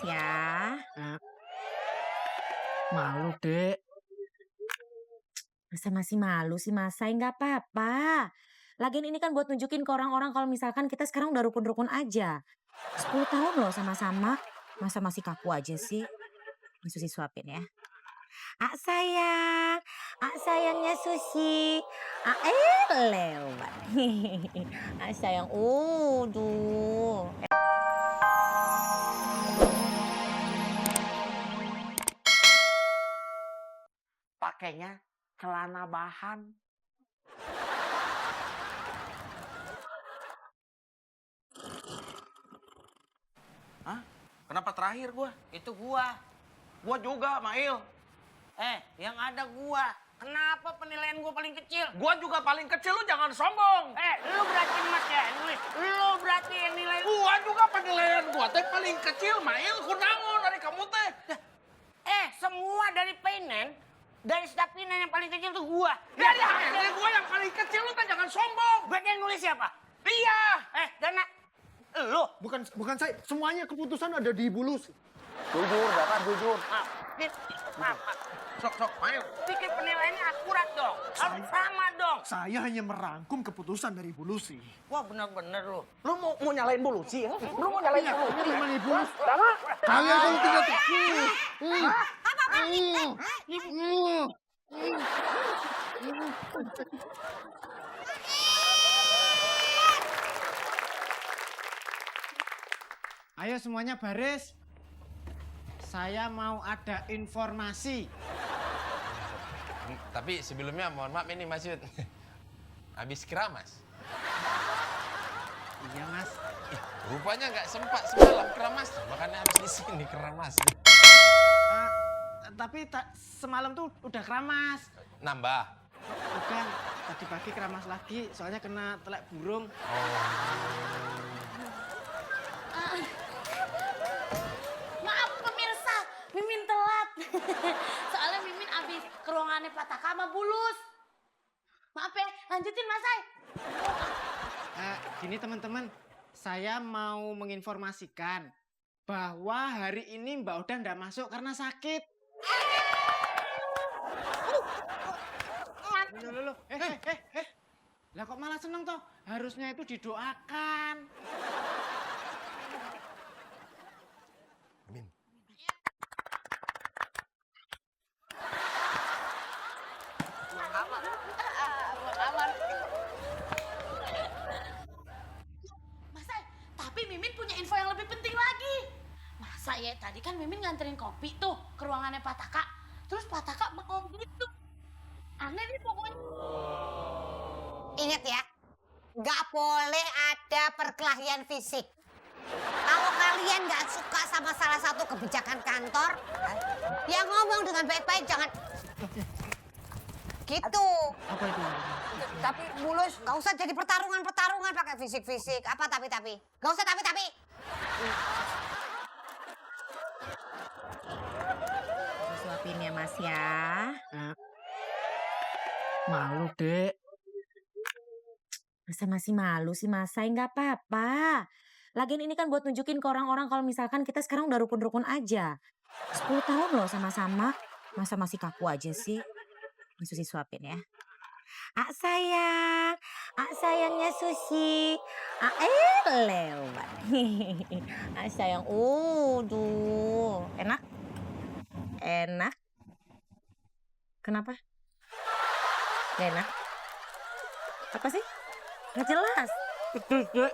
ya. Eh, Malu, Dek. Masa masih malu sih, Masai? Nggak apa-apa. Lagian ini kan buat nunjukin ke orang-orang kalau misalkan kita sekarang udah rukun-rukun aja. 10 tahun loh sama-sama. Masa masih kaku aja sih? Ini Susi suapin ya. Sayang. Sayangnya Susi. Lewat. Sayang. Duh. Pakainya celana bahan. Hah? Kenapa terakhir gua? Itu gua. Gua juga, Mail. Yang ada gua. Kenapa penilaian gua paling kecil? Gua juga paling kecil, lu jangan sombong. Lu berarti emas ya nulis. Lu berarti yang nilai. Gua juga penilaian gua teh paling kecil, Mail. Kunaon dari kamu teh? Semua dari Penen, dari staf Penen yang paling kecil tuh gua. Dari gua yang paling kecil, lu teh jangan sombong. Berarti yang nulis siapa? Dia. Dana. Lu. Bukan saya. Semuanya keputusan ada di Ibu Lucy. Jujur, Bapak, jujur. Maaf. Sok, Mail. Pikir penilaiannya akurat dong. Harus sama dong. Saya hanya merangkum keputusan dari Ibu Lucy. Wah bener-bener lu. Lu mau nyalain bulu sih ya? Lu mau nyalain bulu? Ini memang Ibu Lucy. Sama? Kalian kan tidak... Ayo semuanya baris. Saya mau ada informasi. Tapi sebelumnya mohon maaf ini Mas Yud. Habis keramas. Iya, Mas. Rupanya nggak sempat semalam keramas. Makanya harus di sini keramas. Tapi semalam tuh udah keramas. Nambah. Bukan, tadi pagi keramas lagi. Soalnya kena telek burung. Maaf pemirsa, Mimin telat. Soalnya Mimin abis ke ruangannya Pak Taka sama Bulus. Maaf ya, lanjutin Mas Ay. Gini teman-teman, saya mau menginformasikan bahwa hari ini Mbak Oda nggak masuk karena sakit. Loh. Lah kok malah seneng toh? Harusnya itu didoakan. Amin. Mas Ay, tapi Mimin punya info yang lebih penting lagi. Masa ya, tadi kan Mimin nganterin kopi tuh ke ruangannya Pak Taka. Terus Pak Taka bengong gitu. Aneh nih pokoknya. Ingat ya, nggak boleh ada perkelahian fisik. Kalau kalian nggak suka sama salah satu kebijakan kantor, ya ngomong dengan baik-baik, jangan gitu. Apa itu? Tapi Bulus, nggak usah jadi pertarungan pakai fisik-fisik. Apa tapi? Nggak usah tapi. Suapin ya, Mas ya. Malu, Dek. Masa masih malu sih, Masai? Nggak apa-apa. Lagian ini kan buat nunjukin ke orang-orang kalau misalkan kita sekarang udah rukun-rukun aja. 10 tahun loh sama-sama. Masa masih kaku aja sih? Ini Susi suapin ya. Sayang. Sayangnya Susi. Lewat. Sayang. Duh. Enak. Kenapa? Gak enak? Apa sih? Nggak jelas. Pedes, Dek.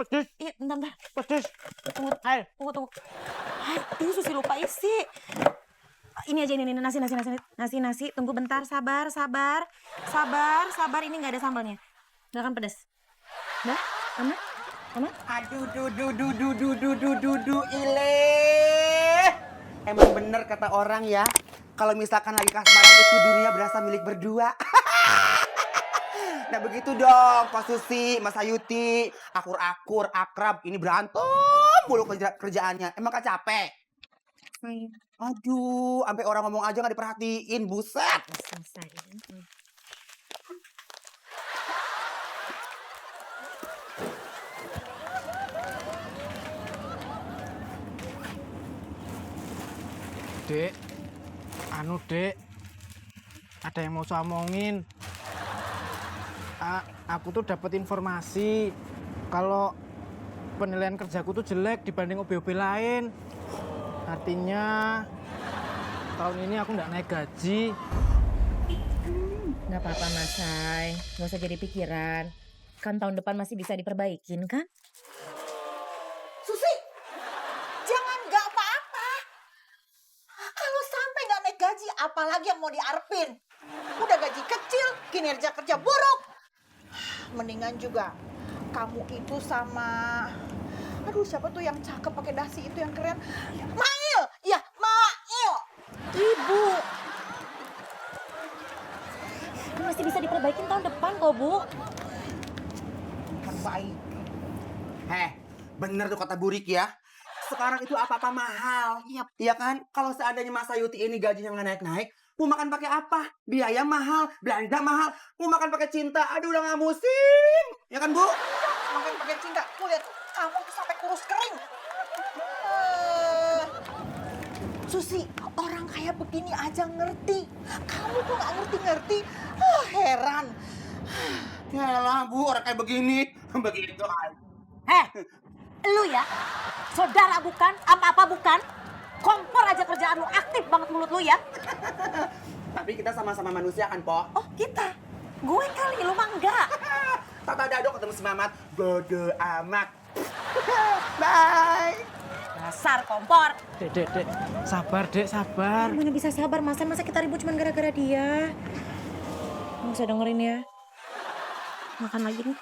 Pedes. Iya, bentar. Pedes. Tunggu. Ini Susi lupa isi. Ini aja, ini nasi. Tunggu bentar, sabar. Ini nggak ada sambalnya. Nggak akan pedas. Dah, aman? Aduh, ileh. Emang bener kata orang ya, kalau misalkan lagi kasmaran itu dunia berasa milik berdua. Nah begitu dong, Pak Susi, Mas Ayuti, akur-akur, akrab, ini berantem mulu kerjaannya. Emang gak capek? Aduh, sampai orang ngomong aja gak diperhatiin, buset. Selesai. Dek, Dek, ada yang mau saya omongin. Aku tuh dapat informasi kalau penilaian kerjaku tuh jelek dibanding OB-OB lain. Artinya tahun ini aku nggak naik gaji. Nggak apa-apa Mas Say, nggak usah jadi pikiran. Kan tahun depan masih bisa diperbaikin kan? Susi, jangan nggak apa-apa. Kalau sampai nggak naik gaji, apalagi yang mau diarpin. Udah gaji kecil, kinerja kerja buruk. Mendingan juga kamu itu sama, aduh siapa tuh yang cakep pakai dasi itu yang keren? Mail, ya Mail, ibu. Masih bisa diperbaikin tahun depan kok Bu. Terbaik. Bener tuh kata Burik ya. Sekarang itu apa-apa mahal. Iya kan? Kalau seandainya Mas Sayuti ini gajinya nggak naik-naik, mau makan pakai apa? Biaya mahal, belanja mahal, mau makan pakai cinta. Aduh udah nggak musim. Ya kan Bu? Makan pakai cinta, tuh lihat kamu tuh sampai kurus kering. Susi, orang kayak begini aja ngerti. Kamu tuh nggak ngerti-ngerti. Heran. Yalah Bu, orang kayak begini. Begitu. Lu ya, saudara bukan, apa-apa bukan. Kompor aja kerjaan lu, aktif banget mulut lu ya. Tapi kita sama-sama manusia kan, Po? Oh kita, gue kali, lu mah enggak. Tata Dado ketemu si Mamat, bodo amat. Bye. Dasar kompor. Dek, sabar Dek, sabar. Mana bisa sabar, masa kita ribut cuma gara-gara dia. Nggak usah dengerin ya. Makan lagi nih.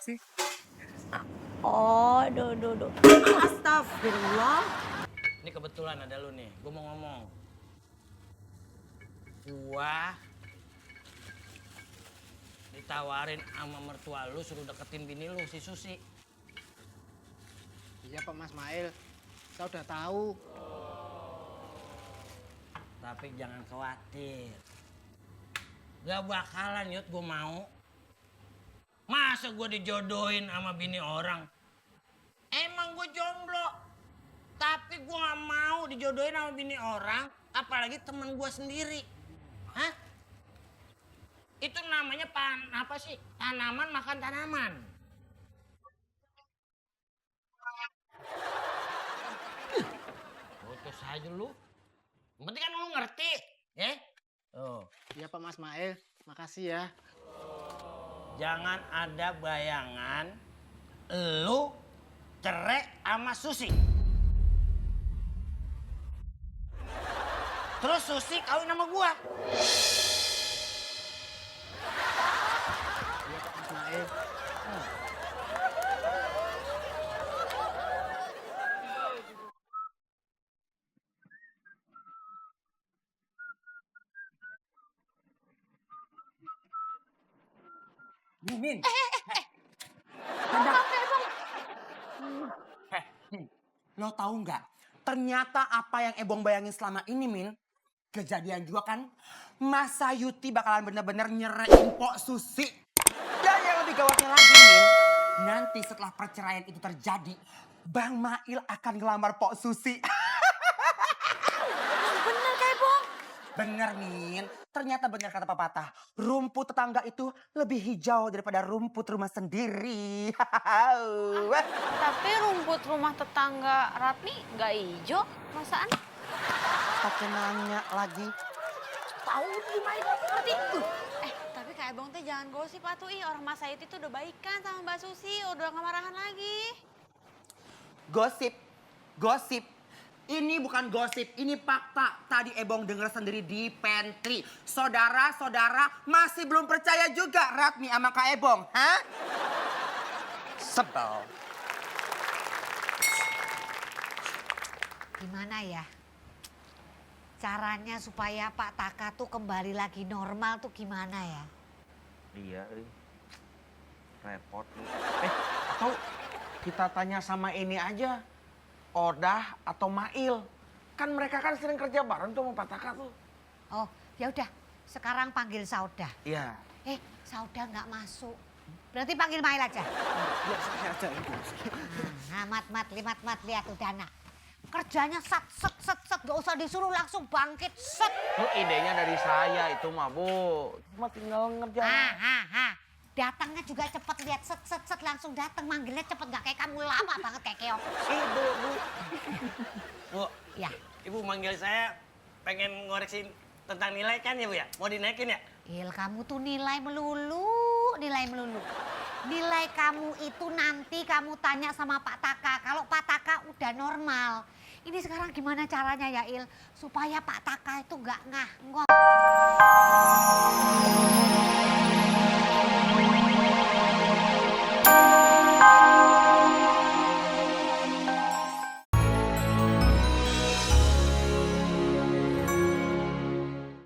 Sih. Oh, do. Astagfirullah. Ini kebetulan ada lu nih, gue mau ngomong. Gua ditawarin sama mertua lu suruh deketin bini lu, si Susi. Iya Pak Mas Mail, saya udah tahu. Tapi jangan khawatir. Gak bakalan Yud gue mau. Masa gue dijodohin sama bini orang? Emang gue jomblo. Tapi gue gak mau dijodohin sama bini orang. Apalagi temen gue sendiri. Hah? Itu namanya tanaman makan tanaman. Putus aja lu. Yang penting kan lu ngerti. Ya? Oh. Iya Pak Mas Mail, makasih ya. Jangan ada bayangan lu cerai sama Susi. Terus Susi kawin sama gua. Iya Pak Mas Mail. Mimin. Lo tahu nggak? Ternyata apa yang Ebong bayangin selama ini, Min, kejadian juga kan? Mas Sayuti bakalan bener-bener nyerahin Pok Susi. Dan yang lebih gawatnya lagi, Min, nanti setelah perceraian itu terjadi, Bang Mail akan ngelamar Pok Susi. Bener kayak Bong. Bener, Min. Ternyata bener kata pepatah. Rumput tetangga itu lebih hijau daripada rumput rumah sendiri. Tapi rumput rumah tetangga Ratni nggak hijau, masaan? Pakai nanya lagi. Tahu gimana ngerti? Tapi Kak Ebong teh jangan gosip atuh orang Mas Sayuti tuh udah baikan sama Mbak Susi, udah gak marahan lagi. Gosip. Ini bukan gosip, ini fakta. Tadi Ebong denger sendiri di pantry. Saudara-saudara masih belum percaya juga Ratmi sama Kak Ebong, hah? Sebel. Gimana ya? Caranya supaya Pak Taka tuh kembali lagi normal tuh gimana ya? Iya, repot. Atau kita tanya sama ini aja, Odah atau Mail. Kan mereka kan sering kerja bareng tuh sama Pak Taka tuh. Oh, ya udah. Sekarang panggil Saudah. Iya. Saudah nggak masuk. Berarti panggil Mail aja. Iya, saya aja. Nah, mat, lihat udah nak. Kerjanya set, gak usah disuruh langsung bangkit, set. Oh, idenya dari saya itu mah, Bu. Cuma tinggal ngerjain. Datangnya juga cepet, lihat set, langsung datang. Manggilnya cepet, gak kayak kamu lama banget kayak keong. Bu. Bu, Ya, Ibu manggil saya pengen ngoreksi tentang nilai kan ya Bu ya? Mau dinaikin ya? Il, kamu tuh nilai melulu. Nilai kamu itu nanti kamu tanya sama Pak Taka. Kalau Pak Taka udah normal. Ini sekarang gimana caranya ya Il? Supaya Pak Taka itu gak ngah